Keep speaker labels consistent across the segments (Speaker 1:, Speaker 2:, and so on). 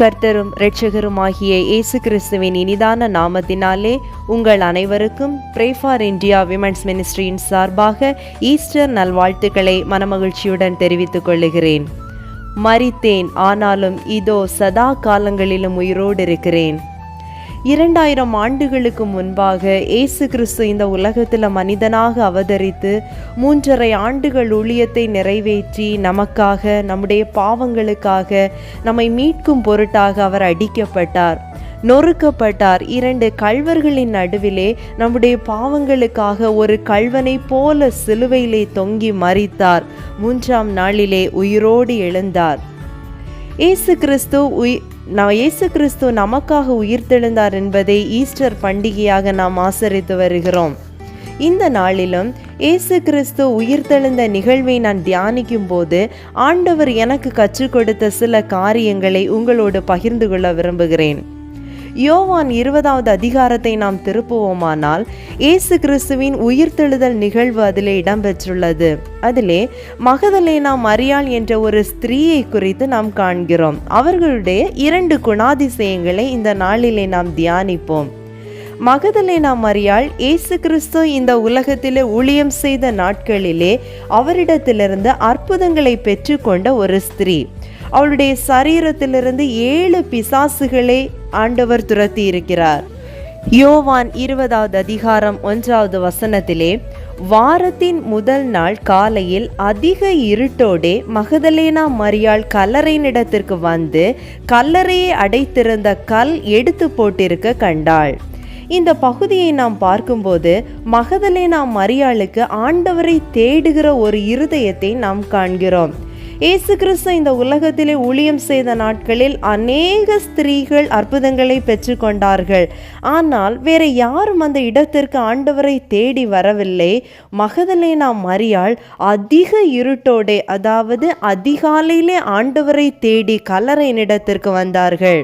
Speaker 1: கர்த்தரும் இரட்சகருமாகிய இயேசு கிறிஸ்துவின் இனிதான நாமத்தினாலே உங்கள் அனைவருக்கும் ப்ரே ஃபார் இந்தியா விமென்ஸ் மினிஸ்ட்ரியின் சார்பாக ஈஸ்டர் நல்வாழ்த்துக்களை மனமகிழ்ச்சியுடன் தெரிவித்துக் கொள்ளுகிறேன். மரித்தேன், ஆனாலும் இதோ சதா காலங்களிலும் உயிரோடு இருக்கிறேன். 2000 ஆண்டுகளுக்கு முன்பாக இயேசு கிறிஸ்து இந்த உலகத்தில் மனிதனாக அவதரித்து 3½ ஆண்டுகள் ஊழியத்தை நிறைவேற்றி நமக்காக, நம்முடைய பாவங்களுக்காக, நம்மை மீட்கும் பொருட்டாக அவர் அடிக்கப்பட்டார், நொறுக்கப்பட்டார். 2 கள்வர்களின் நடுவிலே நம்முடைய பாவங்களுக்காக ஒரு கள்வனை போல சிலுவையிலே தொங்கி மரித்தார். 3ஆம் நாளிலே உயிரோடு எழுந்தார். இயேசு கிறிஸ்து நமக்காக உயிர்த்தெழுந்தார் என்பதை ஈஸ்டர் பண்டிகையாக நாம் ஆசரித்து வருகிறோம். இந்த நாளிலும் இயேசு கிறிஸ்து உயிர்த்தெழுந்த நிகழ்வை நான் தியானிக்கும் போது ஆண்டவர் எனக்கு கற்றுக் கொடுத்த சில காரியங்களை உங்களோடு பகிர்ந்து கொள்ள விரும்புகிறேன். யோவான் 20வது அதிகாரத்தை நாம் திருப்புவோமானால் இயேசு கிறிஸ்துவின் உயிர்த்தெழுதல் நிகழ்வு அதிலே இடம்பெற்றுள்ளது. அதிலே மகதலேனா மரியாள் என்ற ஒரு ஸ்திரீயை குறித்து நாம் காண்கிறோம். அவர்களுடைய 2 குணாதிசயங்களை இந்த நாளிலே நாம் தியானிப்போம். மகதலேனா மரியாள் இயேசு கிறிஸ்து இந்த உலகத்திலே ஊழியம் செய்த நாட்களிலே அவரிடத்திலிருந்து அற்புதங்களை பெற்றுக்கொண்ட ஒரு ஸ்திரீ. அவளுடைய சரீரத்திலிருந்து 7 பிசாசுகளை ஆண்டவர் துரத்தி இருக்கிறார். யோவான் 20வது அதிகாரம் 1வது வசனத்திலே, வாரத்தின் முதல் நாள் காலையில் அதிக இருட்டோடே மகதலேனா மரியாள் கல்லறையினிடத்திற்கு வந்து கல்லறையை அடைத்திருந்த கல் எடுத்து போட்டிருக்க கண்டாள். இந்த பகுதியை நாம் பார்க்கும்போது மகதலேனா மரியாளுக்கு ஆண்டவரை தேடுகிற ஒரு இருதயத்தை நாம் காண்கிறோம். இயேசு கிறிஸ்து இந்த உலகத்திலே ஊழியம் செய்த நாட்களில் அநேக ஸ்திரீகள் அற்புதங்களை பெற்றுக்கொண்டார்கள். ஆனால் வேற யாரும் அந்த இடத்திற்கு ஆண்டவரை தேடி வரவில்லை. மகதலேனா மரியாள் அதிக இருட்டோடே, அதாவது அதிகாலையிலே ஆண்டவரை தேடி கல்லறையினிடத்திற்கு வந்தார்கள்.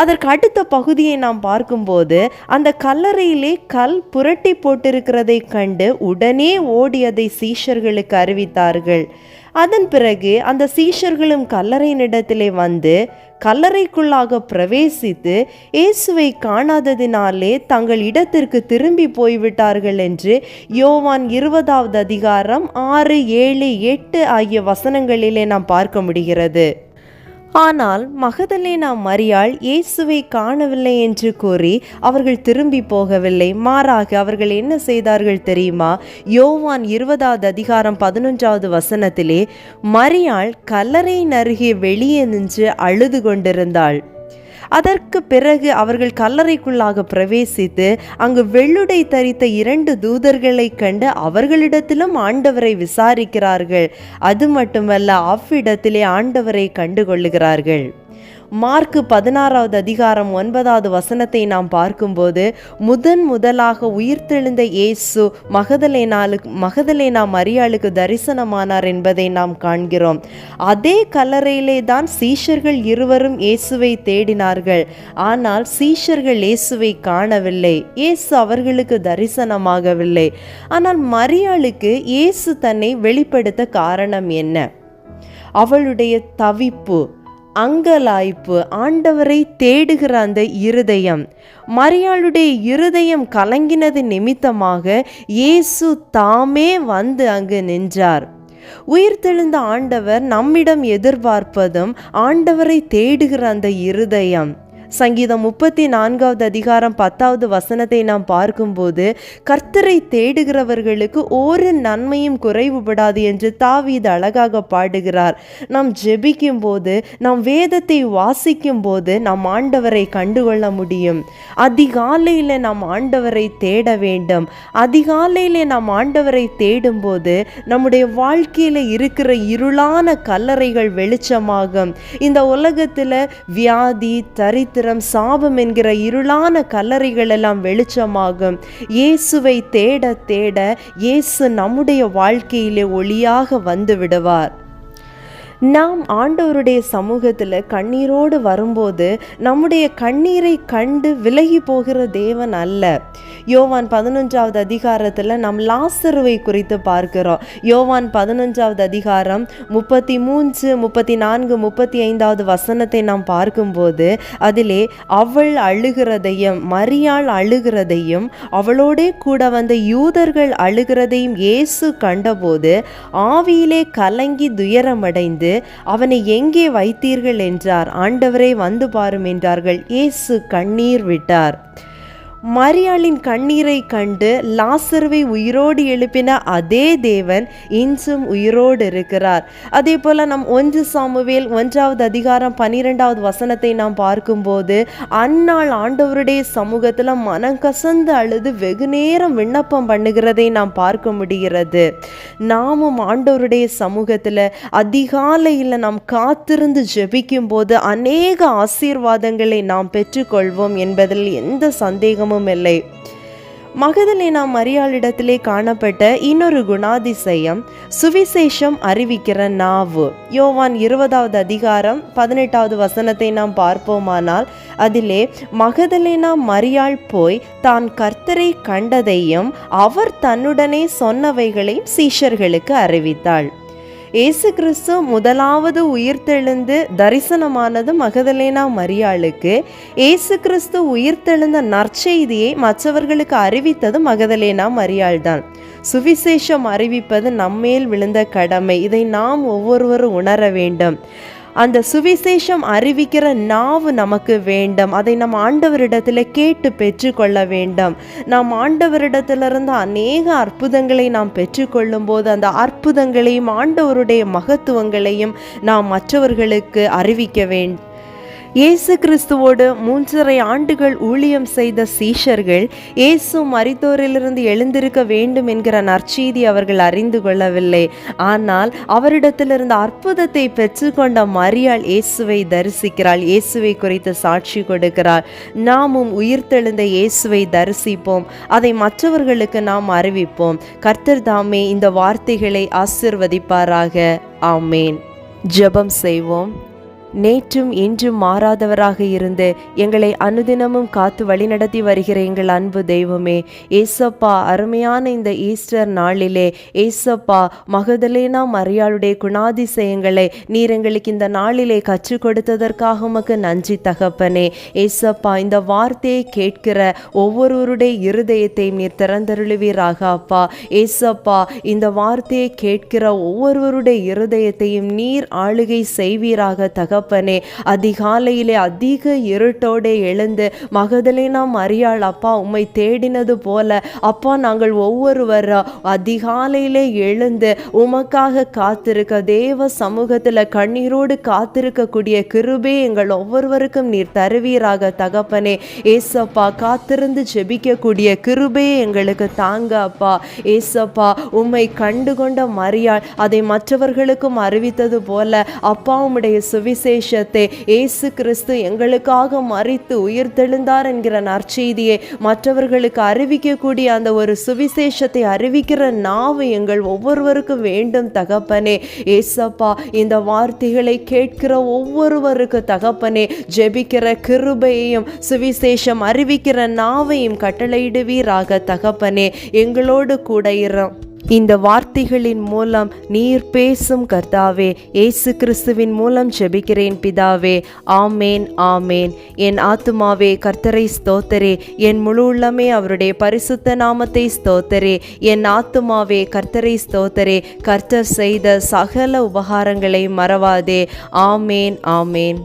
Speaker 1: அதற்கு அடுத்த பகுதியை நாம் பார்க்கும்போது அந்த கல்லறையிலே கல் புரட்டி போட்டிருக்கிறதை கண்டு உடனே ஓடி அதை சீஷர்களுக்கு அறிவித்தார்கள். அதன் பிறகு அந்த சீஷர்களும் கல்லறையினிடத்திலே வந்து கல்லறைக்குள்ளாக பிரவேசித்து இயேசுவை காணாததினாலே தங்கள் இடத்திற்கு திரும்பி போய்விட்டார்கள் என்று யோவான் 20வது அதிகாரம் 6, 7, 8 ஆகிய வசனங்களிலே நாம் பார்க்க முடிகிறது. ஆனால் மகதலேனா மரியாள் இயேசுவை காணவில்லை என்று கூறி அவர்கள் திரும்பி போகவில்லை. மாறாக அவர்கள் என்ன செய்தார்கள் தெரியுமா? யோவான் 20வது அதிகாரம் 11வது வசனத்திலே, மரியாள் கல்லறையின் அருகே வெளியே நின்று அழுது கொண்டிருந்தாள். அதற்கு பிறகு அவர்கள் கல்லறைக்குள்ளாக பிரவேசித்து அங்கு வெள்ளுடை தரித்த 2 தூதர்களை கண்டு அவர்களிடத்திலும் ஆண்டவரை விசாரிக்கிறார்கள். அது மட்டுமல்ல, அவ்விடத்திலே ஆண்டவரை கண்டுகொள்ளுகிறார்கள். மார்க் 16வது அதிகாரம் 9வது வசனத்தை நாம் பார்க்கும்போது முதலாக உயிர்த்தெழுந்த இயேசு மகதலேனா மரியாளுக்கு தரிசனமானார் என்பதை நாம் காண்கிறோம். அதே கல்லறையிலே தான் சீஷர்கள் இருவரும் இயேசுவை தேடினார்கள். ஆனால் சீஷர்கள் இயேசுவை காணவில்லை. இயேசு அவர்களுக்கு தரிசனமாகவில்லை. ஆனால் மரியாளுக்கு இயேசு தன்னை வெளிப்படுத்த காரணம் என்ன? அவளுடைய தவிப்பு, அங்கலாய்ப்பு, ஆண்டவரை தேடுகிற அந்த இருதயம். மரியாளுடைய இருதயம் கலங்கினது நிமித்தமாக இயேசு தாமே வந்து அங்கு நின்றார். உயிர்த்தெழுந்த ஆண்டவர் நம்மிடம் எதிர்பார்ப்பதும் ஆண்டவரை தேடுகிற அந்த இருதயம். சங்கீதம் 34வது அதிகாரம் 10வது வசனத்தை நாம் பார்க்கும்போது கர்த்தரை தேடுகிறவர்களுக்கு ஒரு நன்மையும் குறைவுபடாது என்று தாவீது அழகாக பாடுகிறார். நாம் ஜெபிக்கும் போது, நாம் வேதத்தை வாசிக்கும் போது நாம் ஆண்டவரை கண்டுகொள்ள முடியும். அதிகாலையில் நாம் ஆண்டவரை தேட வேண்டும். அதிகாலையில் நாம் ஆண்டவரை தேடும்போது நம்முடைய வாழ்க்கையில் இருக்கிற இருளான கல்லறைகள் வெளிச்சமாகும். இந்த உலகத்தில் வியாதி, தரித்திரம், சாபம் என்கிற இருளான கல்லறைகள் எல்லாம் வெளிச்சமாகும். இயேசுவை தேட தேட இயேசு நம்முடைய வாழ்க்கையிலே ஒளியாக வந்து விடுவார். நாம் ஆண்டவருடைய சமூகத்தில் கண்ணீரோடு வரும்போது நம்முடைய கண்ணீரை கண்டு விலகி போகிற தேவன் அல்ல. யோவான் 11வது அதிகாரத்தில் நாம் லாசருவை குறித்து பார்க்கிறோம். யோவான் 11வது அதிகாரம் 33, 34, 35வது வசனத்தை நாம் பார்க்கும்போது அதிலே அவள் அழுகிறதையும் மரியாள் அழுகிறதையும் அவளோடே கூட வந்த யூதர்கள் அழுகிறதையும் இயேசு கண்டபோது ஆவியிலே கலங்கி துயரமடைந்து, அவனை எங்கே வைத்தீர்கள் என்றார். ஆண்டவரே வந்து பாரும் என்றார்கள். இயேசு கண்ணீர் விட்டார். மரியாளின் கண்ணீரை கண்டு லாசருவை உயிரோடு எழுப்பின அதே தேவன் இன்றும் உயிரோடு இருக்கிறார். அதே போல நம் 1 சாமுவேல் 1வது அதிகாரம் 12வது வசனத்தை நாம் பார்க்கும்போது அன்னாள் ஆண்டவருடைய சமூகத்தில் மனம் கசந்து அழுது வெகு நேரம் விண்ணப்பம் பண்ணுகிறதை நாம் பார்க்க முடிகிறது. நாமும் ஆண்டவருடைய சமூகத்தில் அதிகாலையில் நாம் காத்திருந்து ஜெபிக்கும் போது அநேக ஆசீர்வாதங்களை நாம் பெற்றுக்கொள்வோம் என்பதில் எந்த சந்தேகமும் இல்லை. மகதலேனா மரியாளிடத்திலே காணப்பட்ட இன்னொரு குணாதிசயம் சுவிசேஷம் அறிவிக்கிற நாவு. யோவான் 20வது அதிகாரம் 18வது வசனத்தை நாம் பார்ப்போமானால் அதிலே மகதலேனா மரியாள் போய் தான் கர்த்தரை கண்டதையும் அவர் தன்னுடனே சொன்னவைகளையும் சீஷர்களுக்கு அறிவித்தாள். இயேசு கிறிஸ்து முதலாவது உயிர்த்தெழுந்து தரிசனமானது மகதலேனா மரியாளுக்கு. இயேசு கிறிஸ்து உயிர்த்தெழுந்த நற்செய்தியை மற்றவர்களுக்கு அறிவித்தது மகதலேனா மரியாள் தான். சுவிசேஷம் அறிவிப்பது நம்மேல் விழுந்த கடமை. இதை நாம் ஒவ்வொருவரும் உணர வேண்டும். அந்த சுவிசேஷம் அறிவிக்கிற நாவு நமக்கு வேண்டும். அதை நம் ஆண்டவரிடத்தில் கேட்டு பெற்றுக்கொள்ள வேண்டும். நாம் ஆண்டவரிடத்திலிருந்து அநேக அற்புதங்களை நாம் பெற்றுக்கொள்ளும் போது அந்த அற்புதங்களையும் ஆண்டவருடைய மகத்துவங்களையும் நாம் மற்றவர்களுக்கு அறிவிக்க வேண்டும். இயேசு கிறிஸ்துவோடு 3.5 ஆண்டுகள் ஊழியம் செய்த சீஷர்கள் இயேசு மரித்தோரிலிருந்து எழுந்திருக்க வேண்டும் என்கிற நற்செய்தி அவர்கள் அறிந்து கொள்ளவில்லை. ஆனால் அவரிடத்திலிருந்து அற்புதத்தை பெற்றுக்கொண்ட மரியாள் இயேசுவை தரிசிக்கிறாள். இயேசுவை குறித்து சாட்சி கொடுக்கிறாள். நாமும் உயிர்த்தெழுந்த இயேசுவை தரிசிப்போம். அதை மற்றவர்களுக்கு நாம் அறிவிப்போம். கர்த்தர் தாமே இந்த வார்த்தைகளை ஆசீர்வதிப்பாராக. ஆமேன். ஜெபம் செய்வோம். நேற்றும் இன்றும் மாறாதவராக இருந்து எங்களை அனுதினமும் காத்து வழிநடத்தி வருகிற எங்கள் அன்பு தெய்வமே, ஏசப்பா, அருமையான இந்த ஈஸ்டர் நாளிலே ஏசப்பா மகதலேனா மரியாளுடைய குணாதிசயங்களை நீர் எங்களுக்கு இந்த நாளிலே கற்றுக் கொடுத்ததற்காக உமக்கு நன்றி தகப்பனே. ஏசப்பா, இந்த வார்த்தையை கேட்கிற ஒவ்வொருவருடைய இருதயத்தையும் நீர் திறந்தருளுவீராக அப்பா. ஏசப்பா, இந்த வார்த்தையை கேட்கிற ஒவ்வொருவருடைய இருதயத்தையும் நீர் ஆளுகை செய்வீராக தகப்பனே. அதிகாலையிலே அதிக இருட்டோடு எழுந்து மகதலேனா மரியாள் அப்பா உம்மை தேடினது போல அப்பா நாங்கள் ஒவ்வொருவர் அதிகாலையிலே எழுந்து உமக்காக காத்திருக்க தேவ சமூகத்தில் கண்ணீரோடு காத்திருக்கக்கூடிய கிருபை எங்கள் ஒவ்வொருவருக்கும் நீர் தருவீராக தகப்பனே. ஏசப்பா, காத்திருந்து ஜெபிக்கக்கூடிய கிருபை எங்களுக்கு தாங்க அப்பா. ஏசப்பா, உம்மை கண்டுகொண்ட மரியாள் அதை மற்றவர்களுக்கும் அறிவித்தது போல அப்பா உம்முடைய சுவிசேஷத்தை இயேசு கிறிஸ்து எங்களுக்காக மரித்து உயிர்த்தெழுந்தார் என்கிற நற்செய்தியை மற்றவர்களுக்கு அறிவிக்கக்கூடிய அந்த ஒரு சுவிசேஷத்தை அறிவிக்கிற நாவு எங்கள் ஒவ்வொருவருக்கும் வேண்டும் தகப்பனே. ஏசப்பா, இந்த வார்த்தைகளை கேட்கிற ஒவ்வொருவருக்கு தகப்பனே ஜெபிக்கிற கிருபையையும் சுவிசேஷம் அறிவிக்கிற நாவையும் கட்டளையிடுவீராக தகப்பனே. எங்களோடு கூட இரும். இந்த வார்த்தைகளின் மூலம் நீர் பேசும் கர்த்தாவே. இயேசு கிறிஸ்துவின் மூலம் ஜெபிக்கிறேன் பிதாவே. ஆமேன், ஆமேன். என் ஆத்துமாவே கர்த்தரை ஸ்தோத்தரே, என் முழு உள்ளமே அவருடைய பரிசுத்த நாமத்தை ஸ்தோத்தரே. என் ஆத்துமாவே கர்த்தரை ஸ்தோத்தரே, கர்த்தர் செய்த சகல உபகாரங்களை மறவாதே. ஆமேன், ஆமேன்.